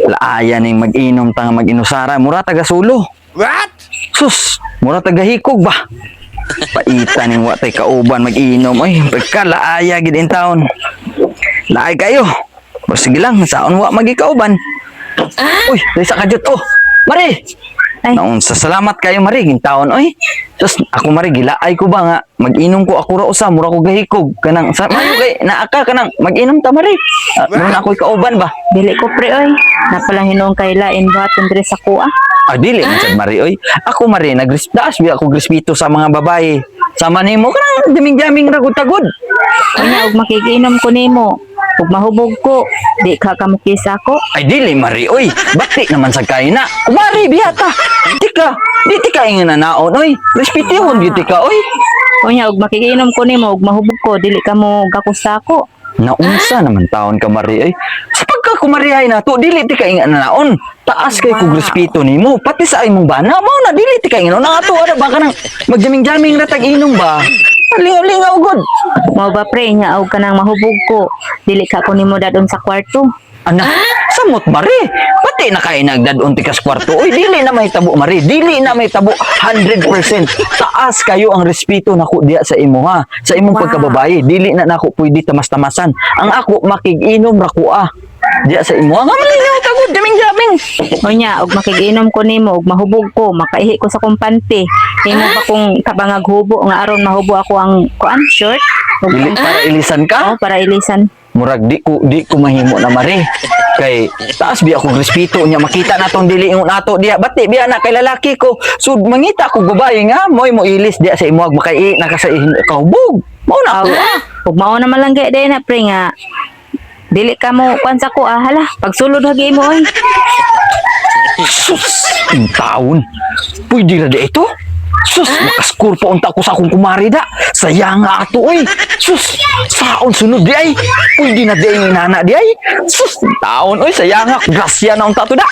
Laaya ning mag-inom tanga mag-inusara, mura taga sulo. What? Sus, mura taga hikog ba? Paita ning wa tay kauban mag-inom. Ay, pagka laaya gid in taon. Laay kayo. Pero sige lang, saon wa magikauban. Uy, dali sa kadyot. Oh, Mari! Ay. Naon sa salamat kayo, Mari, gintaon. Oy, sus, ako, Mari, gilaay ko ba nga? Mag-inom ko ako ra usa, mura ko gahikog. Kanang, sa mayo kay, naaka ka nang, mag-inom ta, Mari. Muna ako'y kauban ba? Dili ko pre oy. Napalang hinong kay lain buhaton diri sa kuha. Dili man sad, Mari, oy. Ako, Mari, nagrisdaas, bi ako grisbito sa mga babae. Sama nimo kanang daming-daming ragod-tagod. Unya og makikiinom ko nimo. Ug mahubog ko, di ka kamukisa ko. Ay, dili, Mari, oy. Bati naman sa kain na. Kumari, biyata. Di tika ingin na naon, oy. Respetihon, di tika, oy. Unya og makikiinom ko nimo ug mahubog ko, dili ka mo gakusa ko. Naunsa naman taon ka, Mari, ay. Sa pagka kumarihay na to, dili tika ingin na naon. Taas kay kog respeto nimo. Pati sa imong bana, mao na, dili tika ingin. Nakato, ba ka nang magjaming-jaming na tag-inom ba? Lingaw-lingaw, god. Mao ba pre nya og kanang mahubog ko, dili ka ko nimo dadon sa kwarto. Anak, samot, Mari. Pati na kayo nagdadon tikas kwarto. Uy, dili na may tabo, Mari. Dili na may tabo. 100%. Taas kayo ang respeto nako diya sa imo, ha. Sa imong pagkababae. Dili na nako pwede tamas-tamasan. Ang ako makig-inom ra ko, diya sa imo. Nga malinaw tagod, daming-daming. Unya og makikiinom ko nimo ug mahubog ko, makaihi ko sa kumpante. Imo ba kung kabangag hubo nga aron mahubo ako ang kuan short? Ug Dili para ilisan ka. para ilisan. Murag di ko mahimo na, Mari. Kay taas bi ako respeto niya, makita natong dili ingon nato diya. Bati biya na kay lalaki ko. So mangita ko babae nga moy mo ilis diya sa imo makai na ka sa kahubog. Mao na ako. Ug mao na malangge day na pre nga. Dili ka mo kuan sa ko hala. Pagsulod hagi mo oy. Sus, ang taon. Pwede na di ito? Sus, makascore pa unta ko sa akong kumari da. Sayang nga ato, oy. Sus, saon sunod di ay. Pwede na di ay nana di ay. Sus, ang taon, oy. Sayang nga. Grasya na unta to da.